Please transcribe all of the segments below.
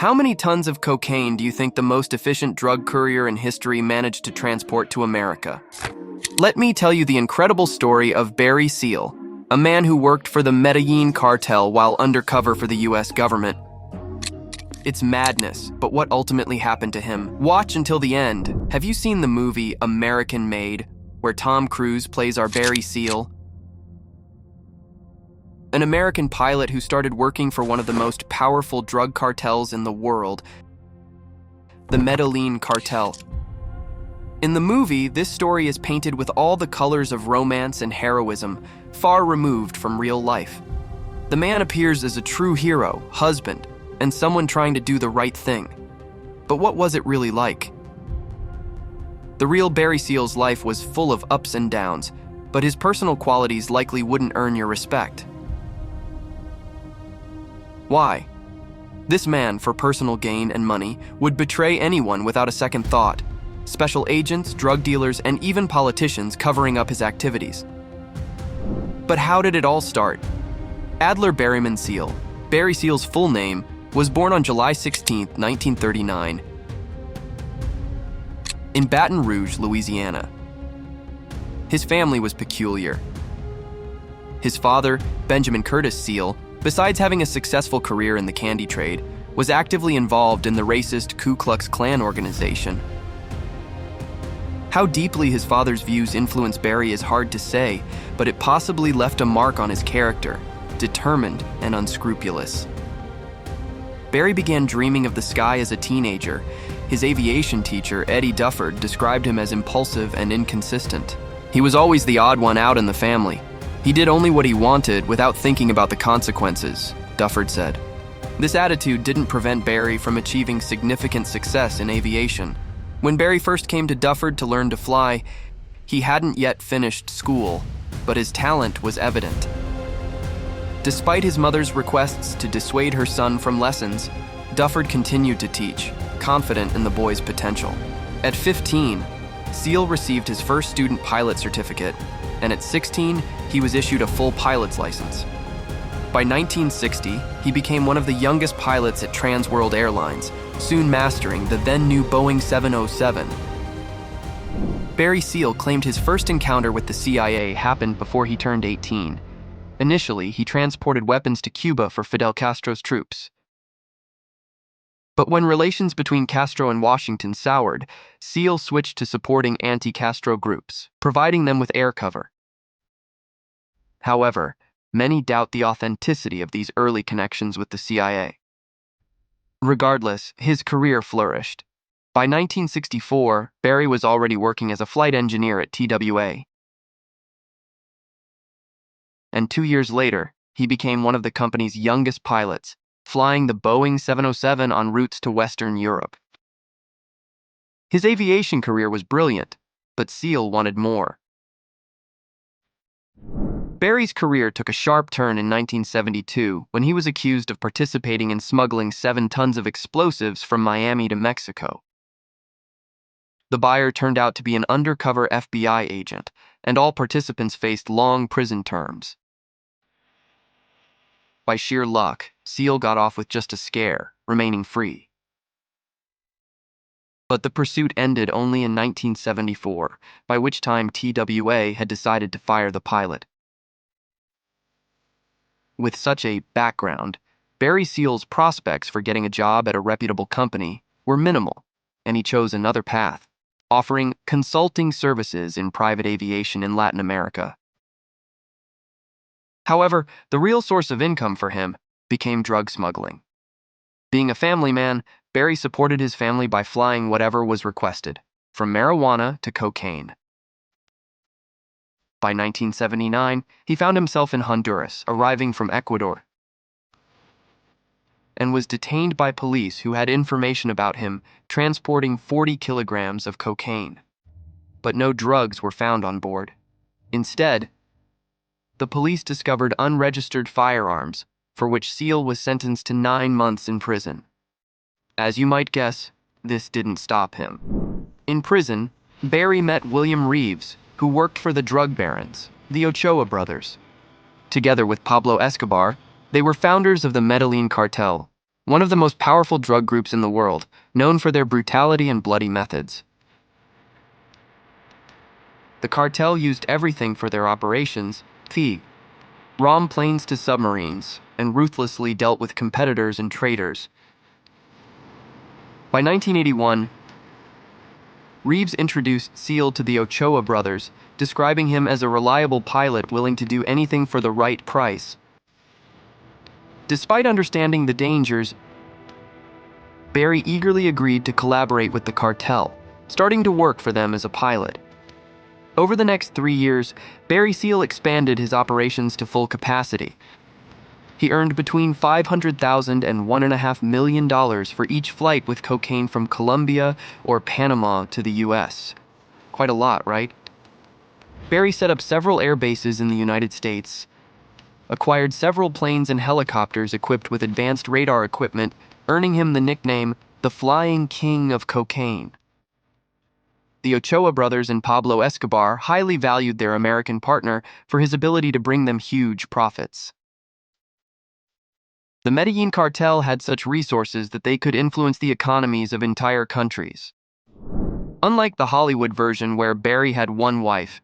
How many tons of cocaine do you think the most efficient drug courier in history managed to transport to America? Let me tell you the incredible story of Barry Seal, a man who worked for the Medellín Cartel while undercover for the US government. It's madness, but what ultimately happened to him? Watch until the end. Have you seen the movie American Made, where Tom Cruise plays our Barry Seal? An American pilot who started working for one of the most powerful drug cartels in the world, the Medellín Cartel. In the movie, this story is painted with all the colors of romance and heroism, far removed from real life. The man appears as a true hero, husband, and someone trying to do the right thing. But what was it really like? The real Barry Seal's life was full of ups and downs, but his personal qualities likely wouldn't earn your respect. Why? This man, for personal gain and money, would betray anyone without a second thought. Special agents, drug dealers, and even politicians covering up his activities. But how did it all start? Adler Berryman Seal, Barry Seal's full name, was born on July 16, 1939, in Baton Rouge, Louisiana. His family was peculiar. His father, Benjamin Curtis Seal, besides having a successful career in the candy trade, was actively involved in the racist Ku Klux Klan organization. How deeply his father's views influenced Barry is hard to say, but it possibly left a mark on his character, determined and unscrupulous. Barry began dreaming of the sky as a teenager. His aviation teacher, Eddie Dufford, described him as impulsive and inconsistent. He was always the odd one out in the family. He did only what he wanted without thinking about the consequences, Dufford said. This attitude didn't prevent Barry from achieving significant success in aviation. When Barry first came to Dufford to learn to fly, he hadn't yet finished school, but his talent was evident. Despite his mother's requests to dissuade her son from lessons, Dufford continued to teach, confident in the boy's potential. At 15, Seal received his first student pilot certificate, and at 16, he was issued a full pilot's license. By 1960, he became one of the youngest pilots at Trans World Airlines, soon mastering the then-new Boeing 707. Barry Seal claimed his first encounter with the CIA happened before he turned 18. Initially, he transported weapons to Cuba for Fidel Castro's troops. But when relations between Castro and Washington soured, Seal switched to supporting anti-Castro groups, providing them with air cover. However, many doubt the authenticity of these early connections with the CIA. Regardless, his career flourished. By 1964, Barry was already working as a flight engineer at TWA. And 2 years later, he became one of the company's youngest pilots, flying the Boeing 707 on routes to Western Europe. His aviation career was brilliant, but Seal wanted more. Barry's career took a sharp turn in 1972 when he was accused of participating in smuggling 7 tons of explosives from Miami to Mexico. The buyer turned out to be an undercover FBI agent, and all participants faced long prison terms. By sheer luck, Seal got off with just a scare, remaining free. But the pursuit ended only in 1974, by which time TWA had decided to fire the pilot. With such a background, Barry Seal's prospects for getting a job at a reputable company were minimal, and he chose another path, offering consulting services in private aviation in Latin America. However, the real source of income for him became drug smuggling. Being a family man, Barry supported his family by flying whatever was requested, from marijuana to cocaine. By 1979, he found himself in Honduras, arriving from Ecuador, and was detained by police who had information about him transporting 40 kilograms of cocaine. But no drugs were found on board. Instead, the police discovered unregistered firearms, for which Seal was sentenced to 9 months in prison. As you might guess, this didn't stop him. In prison, Barry met William Reeves, who worked for the drug barons, the Ochoa brothers. Together with Pablo Escobar, they were founders of the Medellín Cartel, one of the most powerful drug groups in the world, known for their brutality and bloody methods. The cartel used everything for their operations, from planes to submarines, and ruthlessly dealt with competitors and traitors. By 1981, Reeves introduced Seal to the Ochoa brothers, describing him as a reliable pilot willing to do anything for the right price. Despite understanding the dangers, Barry eagerly agreed to collaborate with the cartel, starting to work for them as a pilot. Over the next 3 years, Barry Seal expanded his operations to full capacity. He earned between $500,000 and $1.5 million for each flight with cocaine from Colombia or Panama to the US. Quite a lot, right? Barry set up several air bases in the United States, acquired several planes and helicopters equipped with advanced radar equipment, earning him the nickname, the Flying King of Cocaine. The Ochoa brothers and Pablo Escobar highly valued their American partner for his ability to bring them huge profits. The Medellín Cartel had such resources that they could influence the economies of entire countries. Unlike the Hollywood version where Barry had one wife,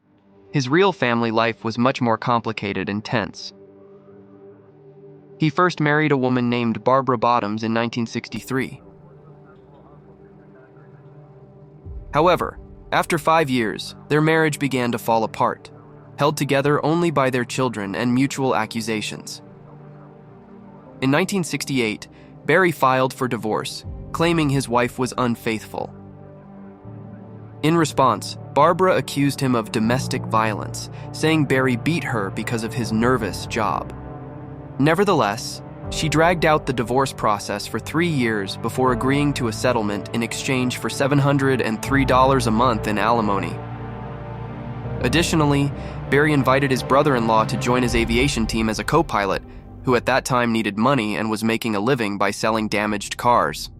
his real family life was much more complicated and tense. He first married a woman named Barbara Bottoms in 1963. However, after 5 years, their marriage began to fall apart, held together only by their children and mutual accusations. In 1968, Barry filed for divorce, claiming his wife was unfaithful. In response, Barbara accused him of domestic violence, saying Barry beat her because of his nervous job. Nevertheless, she dragged out the divorce process for 3 years before agreeing to a settlement in exchange for $703 a month in alimony. Additionally, Barry invited his brother-in-law to join his aviation team as a co-pilot, who at that time needed money and was making a living by selling damaged cars.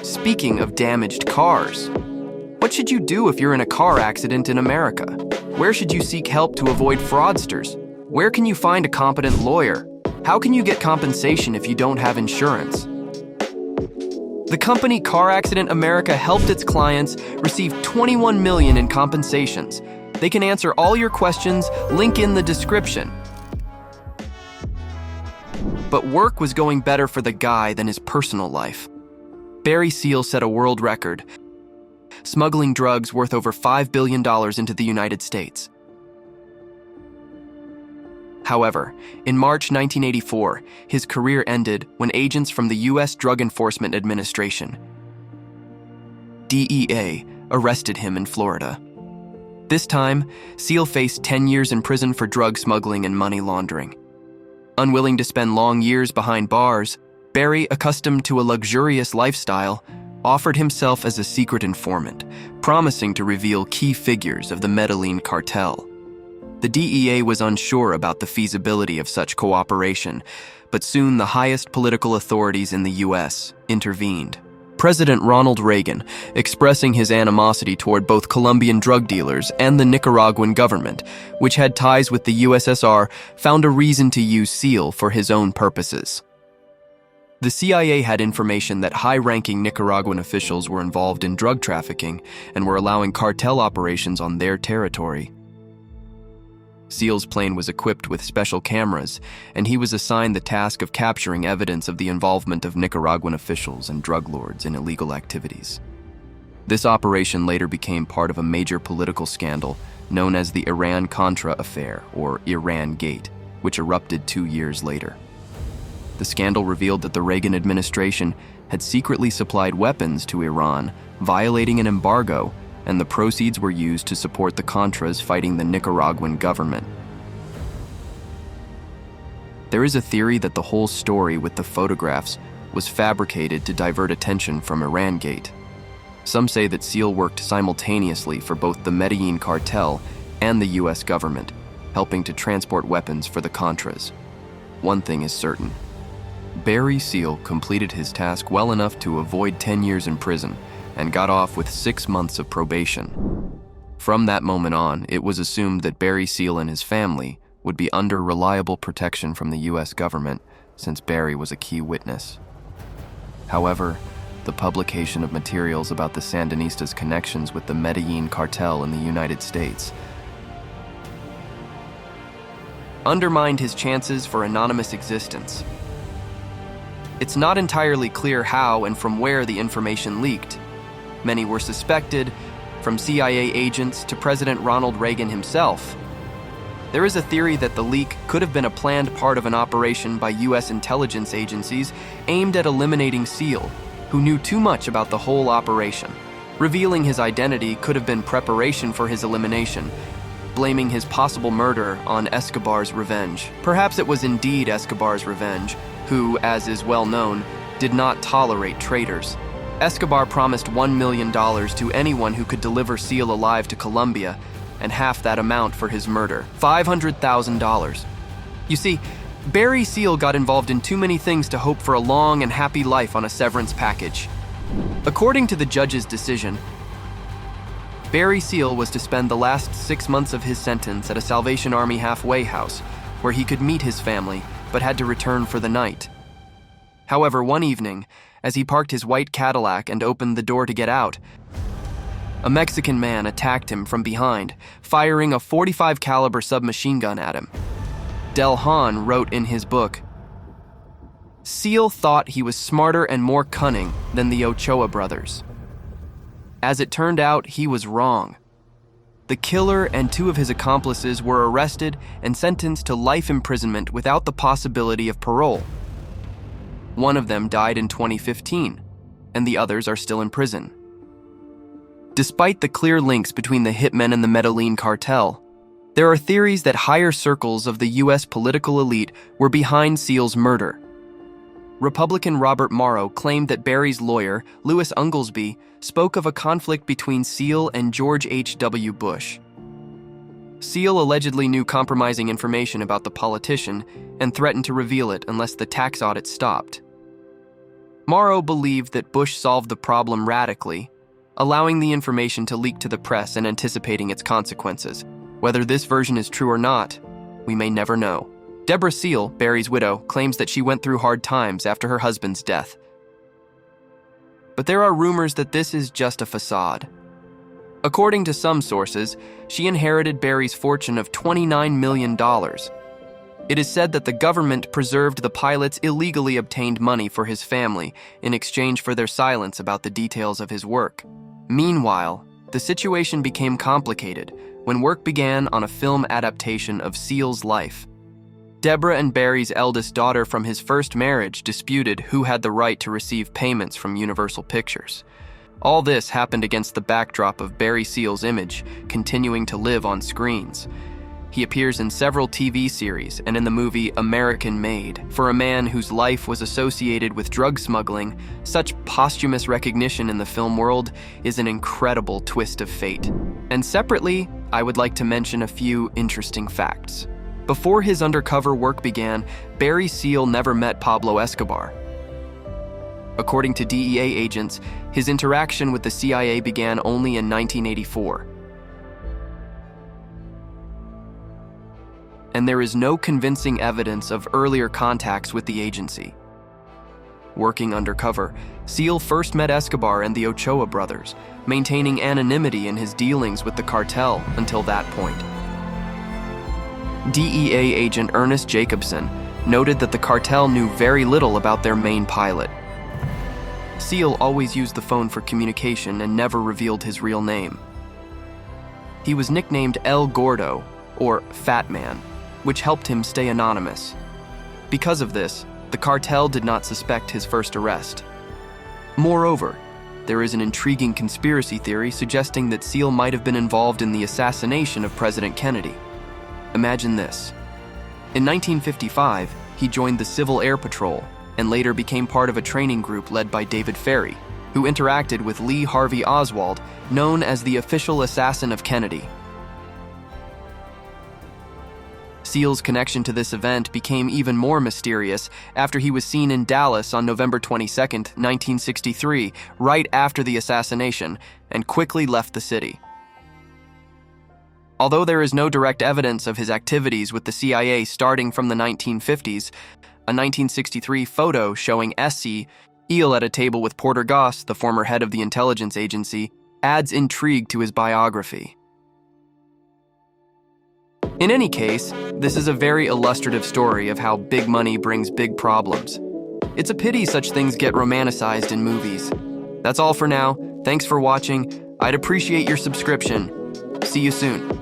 Speaking of damaged cars, what should you do if you're in a car accident in America? Where should you seek help to avoid fraudsters? Where can you find a competent lawyer? How can you get compensation if you don't have insurance? The company Car Accident America helped its clients receive $21 million in compensations. They can answer all your questions, link in the description. But work was going better for the guy than his personal life. Barry Seal set a world record, smuggling drugs worth over $5 billion into the United States. However, in March 1984, his career ended when agents from the U.S. Drug Enforcement Administration, DEA, arrested him in Florida. This time, Seal faced 10 years in prison for drug smuggling and money laundering. Unwilling to spend long years behind bars, Barry, accustomed to a luxurious lifestyle, offered himself as a secret informant, promising to reveal key figures of the Medellín Cartel. The DEA was unsure about the feasibility of such cooperation, but soon the highest political authorities in the U.S. intervened. President Ronald Reagan, expressing his animosity toward both Colombian drug dealers and the Nicaraguan government, which had ties with the USSR, found a reason to use Seal for his own purposes. The CIA had information that high-ranking Nicaraguan officials were involved in drug trafficking and were allowing cartel operations on their territory. Seal's plane was equipped with special cameras, and he was assigned the task of capturing evidence of the involvement of Nicaraguan officials and drug lords in illegal activities. This operation later became part of a major political scandal known as the Iran-Contra affair, or Iran Gate, which erupted 2 years later. The scandal revealed that the Reagan administration had secretly supplied weapons to Iran, violating an embargo, and the proceeds were used to support the Contras fighting the Nicaraguan government. There is a theory that the whole story with the photographs was fabricated to divert attention from Iran Gate. Some say that Seal worked simultaneously for both the Medellín Cartel and the U.S. government, helping to transport weapons for the Contras. One thing is certain: Barry Seal completed his task well enough to avoid 10 years in prison and got off with 6 months of probation. From that moment on, it was assumed that Barry Seal and his family would be under reliable protection from the U.S. government, since Barry was a key witness. However, the publication of materials about the Sandinistas' connections with the Medellín Cartel in the United States undermined his chances for anonymous existence. It's not entirely clear how and from where the information leaked. Many were suspected, from CIA agents to President Ronald Reagan himself. There is a theory that the leak could have been a planned part of an operation by U.S. intelligence agencies aimed at eliminating Seal, who knew too much about the whole operation. Revealing his identity could have been preparation for his elimination, blaming his possible murder on Escobar's revenge. Perhaps it was indeed Escobar's revenge, who, as is well known, did not tolerate traitors. Escobar promised $1 million to anyone who could deliver Seal alive to Colombia, and half that amount for his murder, $500,000. You see, Barry Seal got involved in too many things to hope for a long and happy life on a severance package. According to the judge's decision, Barry Seal was to spend the last 6 months of his sentence at a Salvation Army halfway house, where he could meet his family, but had to return for the night. However, one evening, as he parked his white Cadillac and opened the door to get out, a Mexican man attacked him from behind, firing a .45 caliber submachine gun at him. Del Hahn wrote in his book, "Seal thought he was smarter and more cunning than the Ochoa brothers. As it turned out, he was wrong. The killer and 2 of his accomplices were arrested and sentenced to life imprisonment without the possibility of parole. One of them died in 2015, and the others are still in prison." Despite the clear links between the hitmen and the Medellín Cartel, there are theories that higher circles of the U.S. political elite were behind Seal's murder. Republican Robert Morrow claimed that Barry's lawyer, Louis Unglesby, spoke of a conflict between Seal and George H.W. Bush. Seal allegedly knew compromising information about the politician and threatened to reveal it unless the tax audit stopped. Morrow believed that Bush solved the problem radically, allowing the information to leak to the press and anticipating its consequences. Whether this version is true or not, we may never know. Deborah Seal, Barry's widow, claims that she went through hard times after her husband's death. But there are rumors that this is just a facade. According to some sources, she inherited Barry's fortune of $29 million. It is said that the government preserved the pilot's illegally obtained money for his family in exchange for their silence about the details of his work. Meanwhile, the situation became complicated when work began on a film adaptation of Seal's life. Deborah and Barry's eldest daughter from his first marriage disputed who had the right to receive payments from Universal Pictures. All this happened against the backdrop of Barry Seal's image continuing to live on screens. He appears in several TV series and in the movie American Made. For a man whose life was associated with drug smuggling, such posthumous recognition in the film world is an incredible twist of fate. And separately, I would like to mention a few interesting facts. Before his undercover work began, Barry Seal never met Pablo Escobar. According to DEA agents, his interaction with the CIA began only in 1984. And there is no convincing evidence of earlier contacts with the agency. Working undercover, Seal first met Escobar and the Ochoa brothers, maintaining anonymity in his dealings with the cartel until that point. DEA agent Ernest Jacobson noted that the cartel knew very little about their main pilot. Seal always used the phone for communication and never revealed his real name. He was nicknamed El Gordo, or Fat Man, which helped him stay anonymous. Because of this, the cartel did not suspect his first arrest. Moreover, there is an intriguing conspiracy theory suggesting that Seal might have been involved in the assassination of President Kennedy. Imagine this. In 1955, he joined the Civil Air Patrol and later became part of a training group led by David Ferrie, who interacted with Lee Harvey Oswald, known as the official assassin of Kennedy. Seal's connection to this event became even more mysterious after he was seen in Dallas on November 22, 1963, right after the assassination, and quickly left the city. Although there is no direct evidence of his activities with the CIA starting from the 1950s, a 1963 photo showing Essie Eel at a table with Porter Goss, the former head of the intelligence agency, adds intrigue to his biography. In any case, this is a very illustrative story of how big money brings big problems. It's a pity such things get romanticized in movies. That's all for now. Thanks for watching. I'd appreciate your subscription. See you soon.